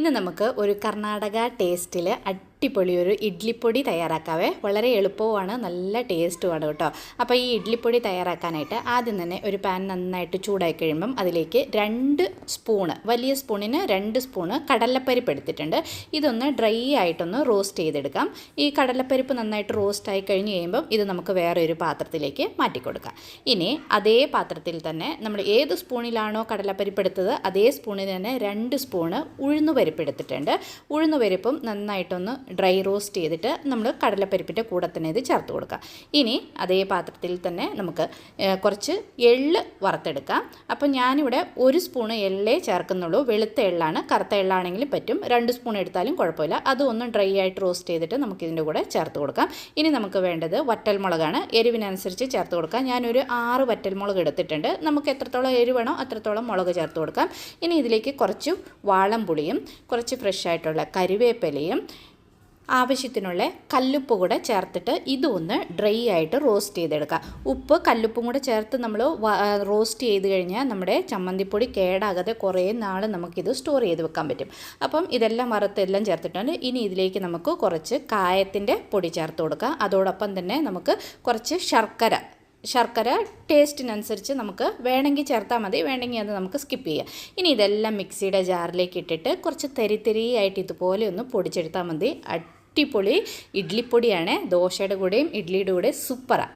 ഇന്ന് നമുക്ക് ഒരു കർണാടക ടേസ്റ്റിൽ അടിപൊളി ഒരു ഇഡ്ലിപ്പൊടി തയ്യാറാക്കാവേ. വളരെ എളുപ്പവുമാണ്, നല്ല ടേസ്റ്റുമാണ് കേട്ടോ. അപ്പോൾ ഈ ഇഡ്ലിപ്പൊടി തയ്യാറാക്കാനായിട്ട് ആദ്യം തന്നെ ഒരു പാൻ നന്നായിട്ട് ചൂടായി കഴിയുമ്പം അതിലേക്ക് 2 സ്പൂണ്, വലിയ സ്പൂണിന് 2 സ്പൂണ് കടലപ്പരിപ്പ് എടുത്തിട്ടുണ്ട്. ഇതൊന്ന് ഡ്രൈ ആയിട്ടൊന്ന് റോസ്റ്റ് ചെയ്തെടുക്കാം. ഈ കടലപ്പരിപ്പ് നന്നായിട്ട് റോസ്റ്റായി കഴിഞ്ഞ് കഴിയുമ്പം ഇത് നമുക്ക് വേറെ ഒരു പാത്രത്തിലേക്ക് മാറ്റിക്കൊടുക്കാം. ഇനി അതേ പാത്രത്തിൽ തന്നെ നമ്മൾ ഏത് സ്പൂണിലാണോ കടലപ്പരിപ്പ് എടുത്തത് അതേ സ്പൂണിൽ തന്നെ 2 സ്പൂണ് ഉഴുന്നുപരിപ്പ് എടുത്തിട്ടുണ്ട്. ഉഴുന്നുപരിപ്പും നന്നായിട്ടൊന്ന് ഡ്രൈ റോസ്റ്റ് ചെയ്തിട്ട് നമ്മൾ കടലപ്പരിപ്പിൻ്റെ കൂടെ തന്നെ ഇത് ചേർത്ത് കൊടുക്കാം. ഇനി അതേ പാത്രത്തിൽ തന്നെ നമുക്ക് കുറച്ച് എള്ള് വറുത്തെടുക്കാം. അപ്പോൾ ഞാനിവിടെ 1 സ്പൂണ് എള്ളേ ചേർക്കുന്നുള്ളൂ. വെളുത്ത എള്ളാണ്, കറുത്ത എള്ളാണെങ്കിലും പറ്റും. 2 സ്പൂൺ എടുത്താലും കുഴപ്പമില്ല. അതും ഡ്രൈ ആയിട്ട് റോസ്റ്റ് ചെയ്തിട്ട് നമുക്കിതിൻ്റെ കൂടെ ചേർത്ത് കൊടുക്കാം. ഇനി നമുക്ക് വേണ്ടത് വറ്റൽമുളകാണ്. എരിവിനനുസരിച്ച് ചേർത്ത് കൊടുക്കാം. ഞാനൊരു 6 വറ്റൽമുളക് എടുത്തിട്ടുണ്ട്. നമുക്ക് എത്രത്തോളം എരിവ് വേണോ അത്രത്തോളം മുളക് ചേർത്ത് കൊടുക്കാം. ഇനി ഇതിലേക്ക് കുറച്ച് വാളംപുളിയും കുറച്ച് ഫ്രഷ് ആയിട്ടുള്ള കരിവേപ്പിലയും ആവശ്യത്തിനുള്ള കല്ലുപ്പ് കൂടെ ചേർത്തിട്ട് ഇതൊന്ന് ഡ്രൈ ആയിട്ട് റോസ്റ്റ് ചെയ്തെടുക്കാം. ഉപ്പ് കല്ലുപ്പും കൂടെ ചേർത്ത് നമ്മൾ റോസ്റ്റ് ചെയ്ത് കഴിഞ്ഞാൽ നമ്മുടെ ചമ്മന്തിപ്പൊടി കേടാകാതെ കുറേ നാൾ നമുക്കിത് സ്റ്റോർ ചെയ്ത് വെക്കാൻ പറ്റും. അപ്പം ഇതെല്ലാം വറുത്തെല്ലാം ചേർത്തിട്ടുണ്ട്. ഇനി ഇതിലേക്ക് നമുക്ക് കുറച്ച് കായത്തിൻ്റെ പൊടി ചേർത്ത് കൊടുക്കാം. അതോടൊപ്പം തന്നെ നമുക്ക് കുറച്ച് ശർക്കര ടേസ്റ്റിനനുസരിച്ച് നമുക്ക് വേണമെങ്കിൽ ചേർത്താൽ മതി, വേണമെങ്കിൽ അത് നമുക്ക് സ്കിപ്പ് ചെയ്യാം. ഇനി ഇതെല്ലാം മിക്സിയുടെ ജാറിലേക്ക് ഇട്ടിട്ട് കുറച്ച് തരിയായിട്ട് ഇതുപോലെ ഒന്ന് പൊടിച്ചെടുത്താൽ മതി. അടിപൊളി ഇഡ്ലിപ്പൊടിയാണ്. ദോശയുടെ കൂടെയും ഇഡ്ലിയുടെ കൂടെ സൂപ്പറാണ്.